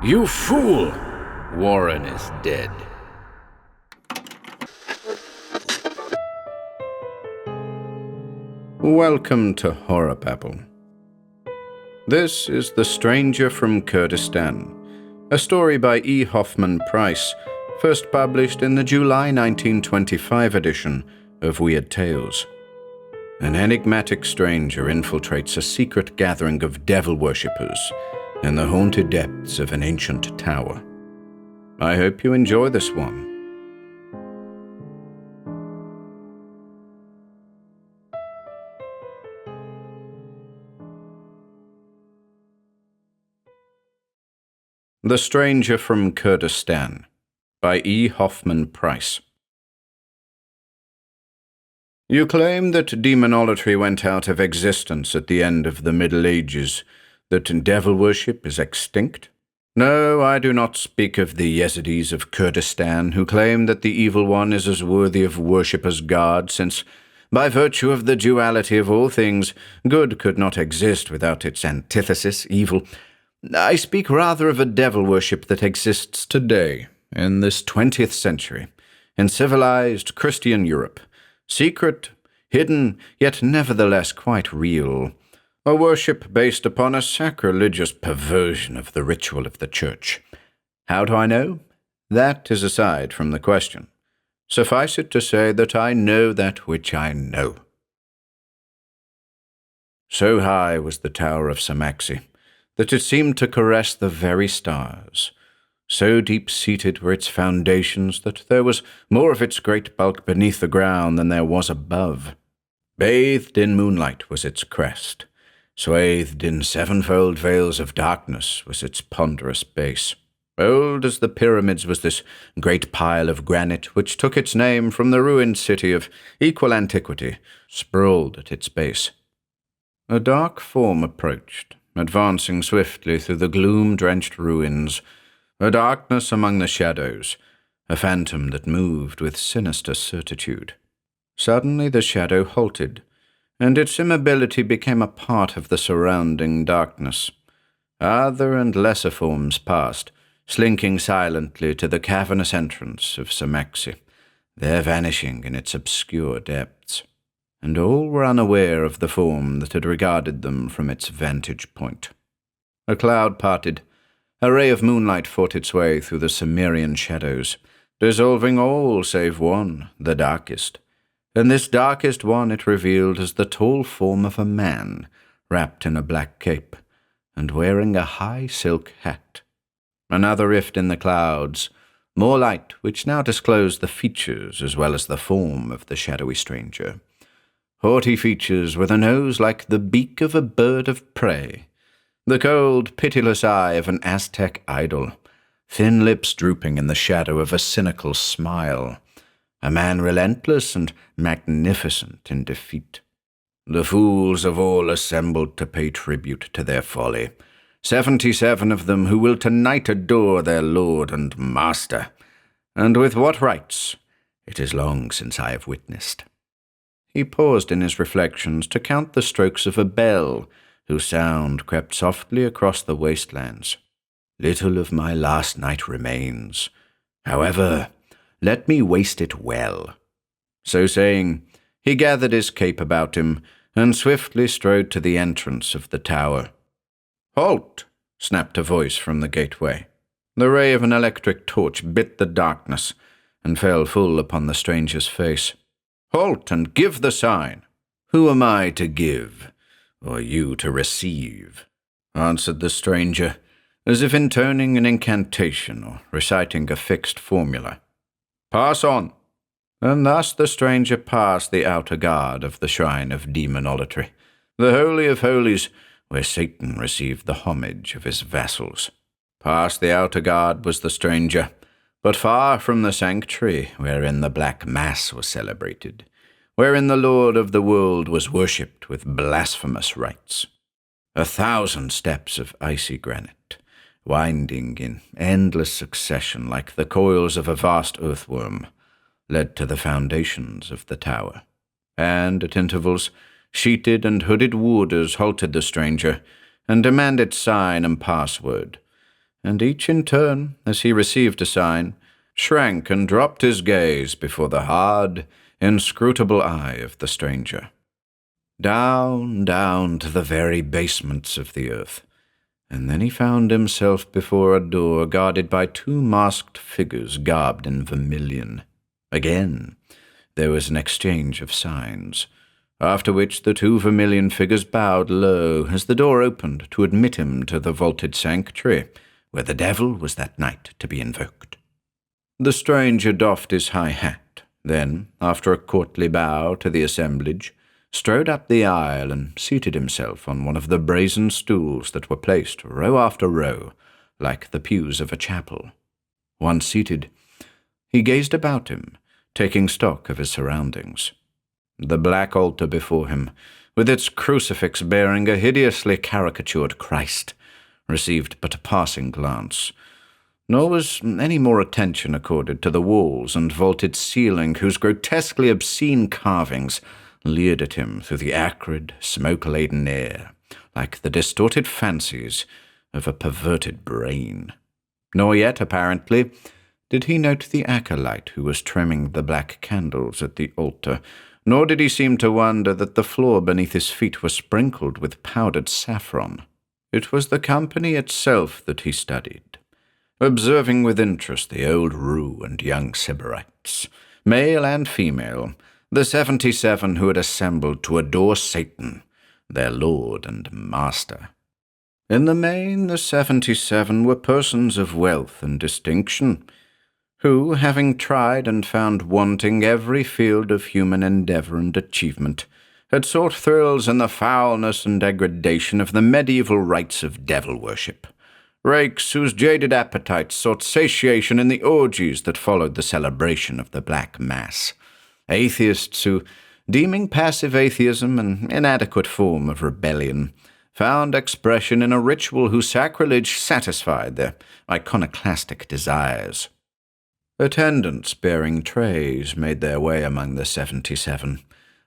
You fool! Warren is dead. Welcome to HorrorBabble. This is The Stranger from Kurdistan, a story by Hoffmann Price, first published in the July 1925 edition of Weird Tales. An enigmatic stranger infiltrates a secret gathering of devil worshippers in the haunted depths of an ancient tower. I hope you enjoy this one. The Stranger from Kurdistan by Hoffmann Price. You claim that demonolatry went out of existence at the end of the Middle Ages, that devil worship is extinct? No, I do not speak of the Yazidis of Kurdistan, who claim that the evil one is as worthy of worship as God, since, by virtue of the duality of all things, good could not exist without its antithesis, evil. I speak rather of a devil worship that exists today, in this 20th century, in civilized Christian Europe, secret, hidden, yet nevertheless quite real, a worship based upon a sacrilegious perversion of the ritual of the Church. How do I know? That is aside from the question. Suffice it to say that I know that which I know. So high was the tower of Samaxi that it seemed to caress the very stars. So deep-seated were its foundations that there was more of its great bulk beneath the ground than there was above. Bathed in moonlight was its crest. Swathed in sevenfold veils of darkness was its ponderous base. Old as the pyramids was this great pile of granite, which took its name from the ruined city of equal antiquity, sprawled at its base. A dark form approached, advancing swiftly through the gloom-drenched ruins, a darkness among the shadows, a phantom that moved with sinister certitude. Suddenly the shadow halted, and its immobility became a part of the surrounding darkness. Other and lesser forms passed, slinking silently to the cavernous entrance of Samaxi, there vanishing in its obscure depths. And all were unaware of the form that had regarded them from its vantage point. A cloud parted. A ray of moonlight fought its way through the Cimmerian shadows, dissolving all save one, the darkest. And this darkest one it revealed as the tall form of a man, wrapped in a black cape, and wearing a high silk hat. Another rift in the clouds, more light, which now disclosed the features as well as the form of the shadowy stranger. Haughty features with a nose like the beak of a bird of prey, the cold, pitiless eye of an Aztec idol, thin lips drooping in the shadow of a cynical smile, a man relentless and magnificent in defeat. The fools of all assembled to pay tribute to their folly, 77 of them who will tonight adore their lord and master, and with what rights, it is long since I have witnessed. He paused in his reflections to count the strokes of a bell, whose sound crept softly across the wastelands. Little of my last night remains. However, let me waste it well. So saying, he gathered his cape about him, and swiftly strode to the entrance of the tower. "Halt!" snapped a voice from the gateway. The ray of an electric torch bit the darkness, and fell full upon the stranger's face. "Halt, and give the sign." "Who am I to give, or you to receive?" answered the stranger, as if intoning an incantation or reciting a fixed formula. "Pass on." And thus the stranger passed the outer guard of the shrine of demonolatry, the Holy of Holies, where Satan received the homage of his vassals. Past the outer guard was the stranger, but far from the sanctuary wherein the Black Mass was celebrated, wherein the Lord of the world was worshipped with blasphemous rites. 1,000 steps of icy granite, winding in endless succession like the coils of a vast earthworm, led to the foundations of the tower, and at intervals sheeted and hooded warders halted the stranger and demanded sign and password, and each in turn, as he received a sign, shrank and dropped his gaze before the hard, inscrutable eye of the stranger. Down, down to the very basements of the earth, and then he found himself before a door guarded by two masked figures garbed in vermilion. Again, there was an exchange of signs, after which the two vermilion figures bowed low as the door opened to admit him to the vaulted sanctuary, where the devil was that night to be invoked. The stranger doffed his high hat, then, after a courtly bow to the assemblage, strode up the aisle and seated himself on one of the brazen stools that were placed row after row, like the pews of a chapel. Once seated, he gazed about him, taking stock of his surroundings. The black altar before him, with its crucifix bearing a hideously caricatured Christ, received but a passing glance, nor was any more attention accorded to the walls and vaulted ceiling whose grotesquely obscene carvings leered at him through the acrid, smoke-laden air, like the distorted fancies of a perverted brain. Nor yet, apparently, did he note the acolyte who was trimming the black candles at the altar, nor did he seem to wonder that the floor beneath his feet was sprinkled with powdered saffron. It was the company itself that he studied, observing with interest the old Rue and young Sybarites, male and female, the 77 who had assembled to adore Satan, their lord and master. In the main, the 77 were persons of wealth and distinction, who, having tried and found wanting every field of human endeavor and achievement, had sought thrills in the foulness and degradation of the medieval rites of devil worship. Rakes whose jaded appetites sought satiation in the orgies that followed the celebration of the Black Mass. Atheists who, deeming passive atheism an inadequate form of rebellion, found expression in a ritual whose sacrilege satisfied their iconoclastic desires. Attendants bearing trays made their way among the 77,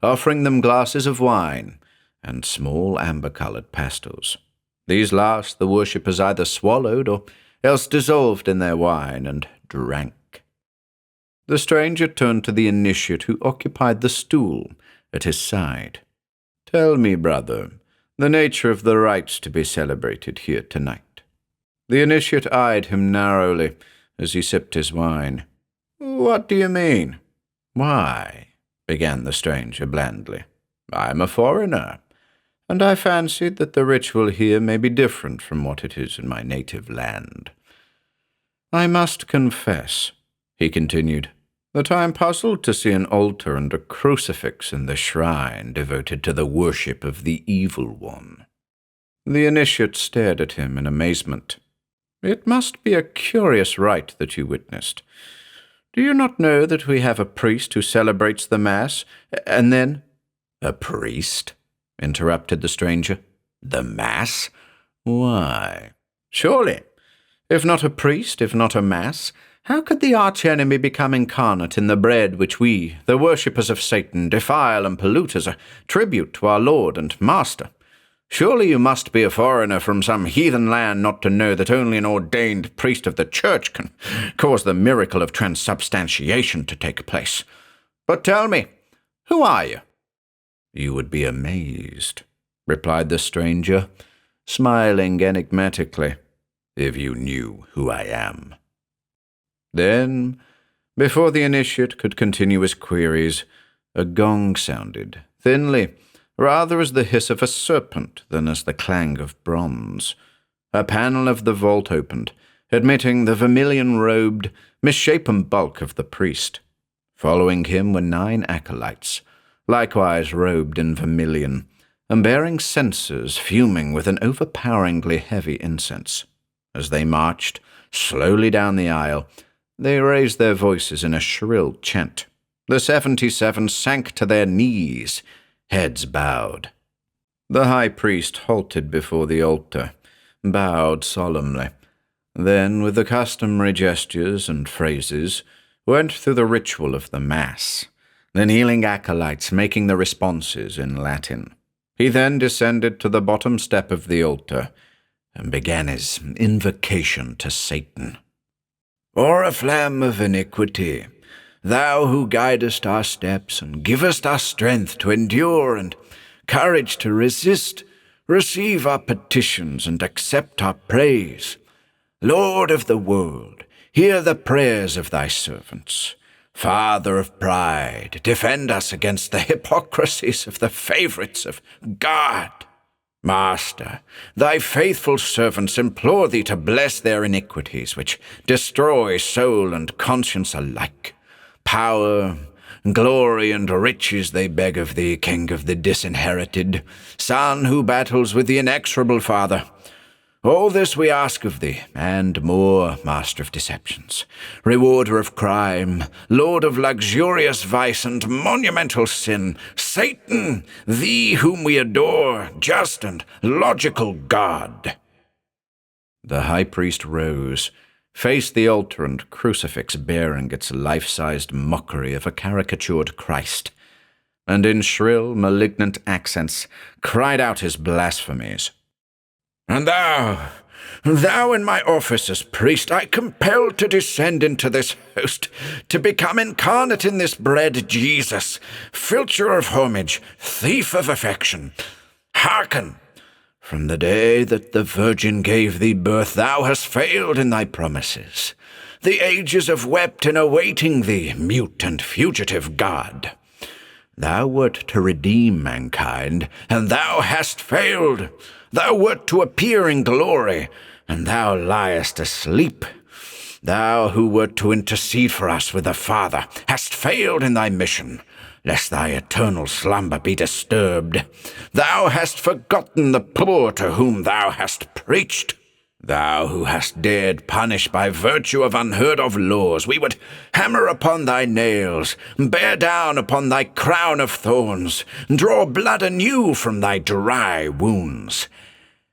offering them glasses of wine and small amber-colored pastils. These last the worshippers either swallowed or else dissolved in their wine and drank. The stranger turned to the initiate who occupied the stool at his side. "Tell me, brother, the nature of the rites to be celebrated here tonight." The initiate eyed him narrowly as he sipped his wine. "What do you mean?" "Why," began the stranger blandly, "I am a foreigner, and I fancied that the ritual here may be different from what it is in my native land. I must confess," he continued, "that I am puzzled to see an altar and a crucifix in the shrine devoted to the worship of the evil one." The initiate stared at him in amazement. "It must be a curious rite that you witnessed. Do you not know that we have a priest who celebrates the Mass, and then—" "A priest?" interrupted the stranger. "The Mass? Why?" "Surely, if not a priest, if not a Mass, how could the arch-enemy become incarnate in the bread which we, the worshippers of Satan, defile and pollute as a tribute to our Lord and Master? Surely you must be a foreigner from some heathen land not to know that only an ordained priest of the Church can cause the miracle of transubstantiation to take place. But tell me, who are you?" "You would be amazed," replied the stranger, smiling enigmatically, "if you knew who I am." Then, before the initiate could continue his queries, a gong sounded, thinly, rather as the hiss of a serpent than as the clang of bronze. A panel of the vault opened, admitting the vermilion-robed, misshapen bulk of the priest. Following him were 9 acolytes, likewise robed in vermilion, and bearing censers fuming with an overpoweringly heavy incense. As they marched slowly down the aisle, they raised their voices in a shrill chant. The 77 sank to their knees, heads bowed. The high priest halted before the altar, bowed solemnly, then, with the customary gestures and phrases, went through the ritual of the Mass, the kneeling acolytes making the responses in Latin. He then descended to the bottom step of the altar, and began his invocation to Satan. Oriflamme of iniquity, thou who guidest our steps and givest us strength to endure and courage to resist, receive our petitions and accept our praise. Lord of the world, hear the prayers of thy servants. Father of pride, defend us against the hypocrisies of the favorites of God. Master, thy faithful servants implore thee to bless their iniquities, which destroy soul and conscience alike. Power, glory, and riches they beg of thee, King of the disinherited, Son who battles with the inexorable Father. All this we ask of thee, and more, Master of deceptions, rewarder of crime, Lord of luxurious vice and monumental sin, Satan, thee whom we adore, just and logical God. The high priest rose, faced the altar and crucifix bearing its life-sized mockery of a caricatured Christ, and in shrill, malignant accents cried out his blasphemies. And thou in my office as priest, I compel to descend into this host, to become incarnate in this bread, Jesus, filcher of homage, thief of affection. Hearken! From the day that the Virgin gave thee birth, thou hast failed in thy promises. The ages have wept in awaiting thee, mute and fugitive God. Thou wert to redeem mankind, and thou hast failed. Thou wert to appear in glory, and thou liest asleep. Thou who wert to intercede for us with the Father, hast failed in thy mission, lest thy eternal slumber be disturbed. Thou hast forgotten the poor to whom thou hast preached. Thou who hast dared punish by virtue of unheard-of laws, we would hammer upon thy nails, bear down upon thy crown of thorns, draw blood anew from thy dry wounds.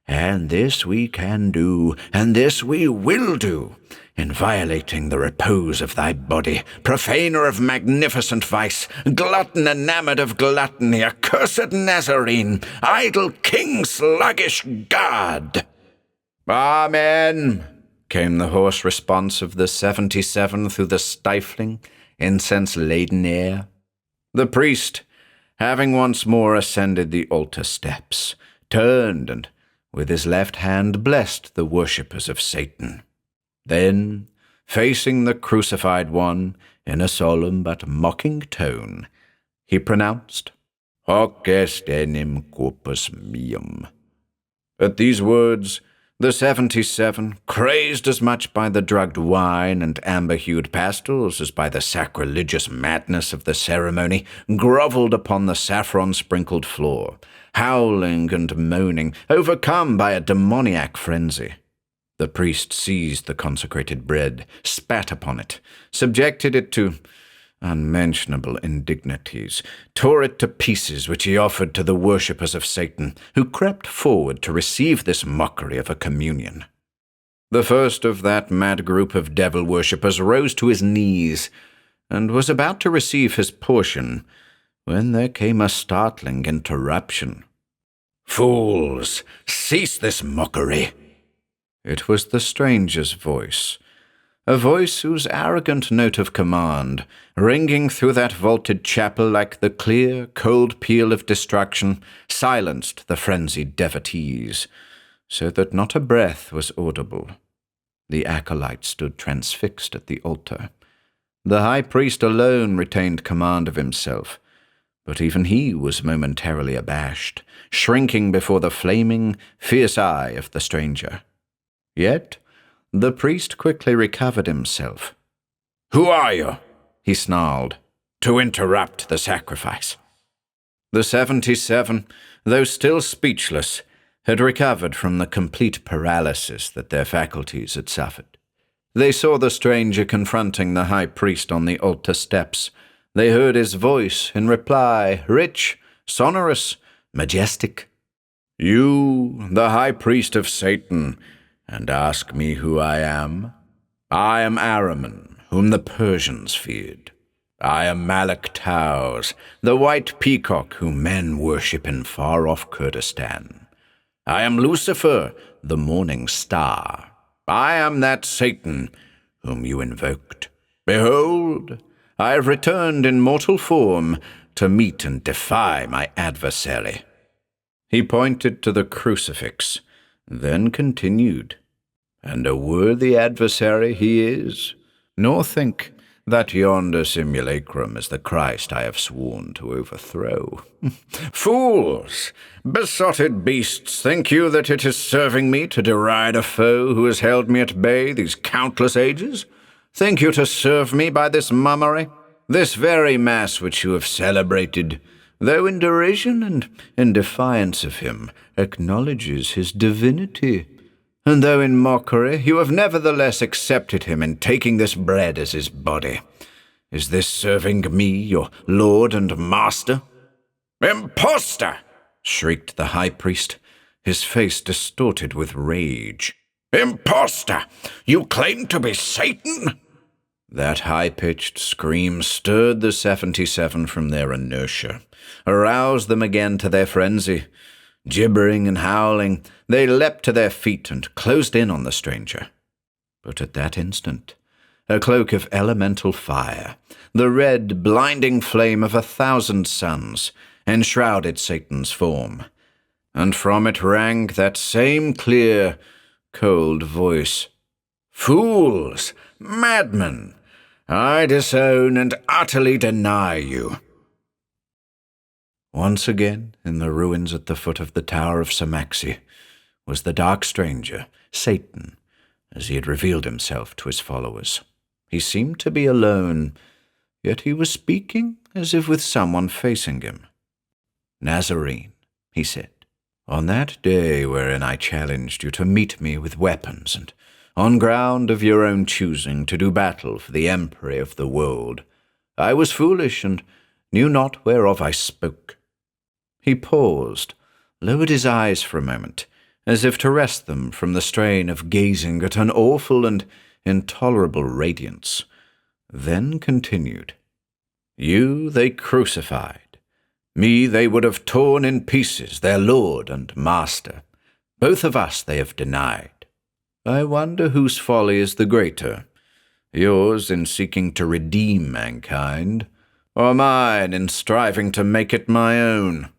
And this we can do, and this we will do, in violating the repose of thy body, profaner of magnificent vice, glutton enamoured of gluttony, accursed Nazarene, idle king, sluggish God. Amen, came the hoarse response of the 77 through the stifling, incense-laden air. The priest, having once more ascended the altar steps, turned and with his left hand blessed the worshippers of Satan. Then, facing the crucified one in a solemn but mocking tone, he pronounced, Hoc est enim corpus meum. At these words, the 77, crazed as much by the drugged wine and amber-hued pastils as by the sacrilegious madness of the ceremony, grovelled upon the saffron-sprinkled floor, howling and moaning, overcome by a demoniac frenzy. The priest seized the consecrated bread, spat upon it, subjected it to unmentionable indignities, tore it to pieces which he offered to the worshippers of Satan, who crept forward to receive this mockery of a communion. The first of that mad group of devil worshippers rose to his knees, and was about to receive his portion, when there came a startling interruption. Fools, cease this mockery! It was the stranger's voice, a voice whose arrogant note of command, ringing through that vaulted chapel like the clear, cold peal of destruction, silenced the frenzied devotees, so that not a breath was audible. The acolyte stood transfixed at the altar. The high priest alone retained command of himself, but even he was momentarily abashed, shrinking before the flaming, fierce eye of the stranger. Yet the priest quickly recovered himself. "Who are you?" he snarled, "to interrupt the sacrifice?" The 77, though still speechless, had recovered from the complete paralysis that their faculties had suffered. They saw the stranger confronting the high priest on the altar steps. They heard his voice in reply, rich, sonorous, majestic. "You, the high priest of Satan, and ask me who I am? I am Ahriman, whom the Persians feared. I am Malak Taus, the white peacock whom men worship in far-off Kurdistan. I am Lucifer, the morning star. I am that Satan whom you invoked. Behold, I have returned in mortal form to meet and defy my adversary." He pointed to the crucifix, then continued, "And a worthy adversary he is, nor think that yonder simulacrum is the Christ I have sworn to overthrow. Fools! Besotted beasts, think you that it is serving me to deride a foe who has held me at bay these countless ages? Think you to serve me by this mummery? This very mass which you have celebrated, though in derision and in defiance of him, acknowledges his divinity. And though in mockery, you have nevertheless accepted him in taking this bread as his body. Is this serving me, your lord and master?" "Impostor!" shrieked the high priest, his face distorted with rage. "Impostor! You claim to be Satan?" That high-pitched scream stirred the 77 from their inertia, aroused them again to their frenzy. Gibbering and howling, they leapt to their feet and closed in on the stranger. But at that instant, a cloak of elemental fire, the red, blinding flame of 1,000 suns, enshrouded Satan's form, and from it rang that same clear, cold voice. "Fools! Madmen! I disown and utterly deny you." Once again, in the ruins at the foot of the Tower of Samaxi, was the dark stranger, Satan, as he had revealed himself to his followers. He seemed to be alone, yet he was speaking as if with someone facing him. "Nazarene," he said, "on that day wherein I challenged you to meet me with weapons and on ground of your own choosing to do battle for the empery of the world, I was foolish and knew not whereof I spoke." He paused, lowered his eyes for a moment, as if to rest them from the strain of gazing at an awful and intolerable radiance, then continued, "You they crucified. Me they would have torn in pieces, their lord and master. Both of us they have denied. I wonder whose folly is the greater, yours in seeking to redeem mankind, or mine in striving to make it my own."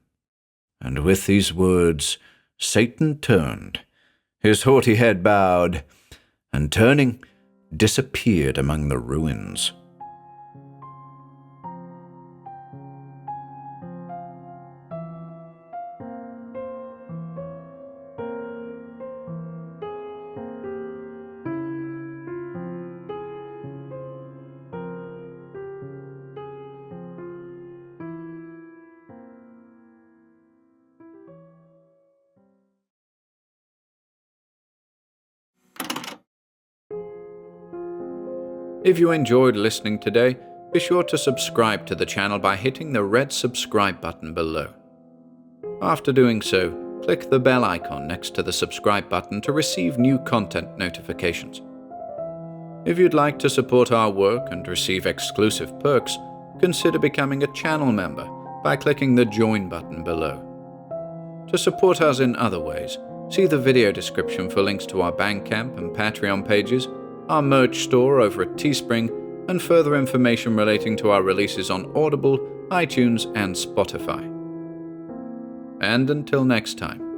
And with these words, Satan turned, his haughty head bowed, and turning, disappeared among the ruins. If you enjoyed listening today, be sure to subscribe to the channel by hitting the red subscribe button below. After doing so, click the bell icon next to the subscribe button to receive new content notifications. If you'd like to support our work and receive exclusive perks, consider becoming a channel member by clicking the join button below. To support us in other ways, see the video description for links to our Bandcamp and Patreon pages, our merch store over at Teespring, and further information relating to our releases on Audible, iTunes, and Spotify. And until next time.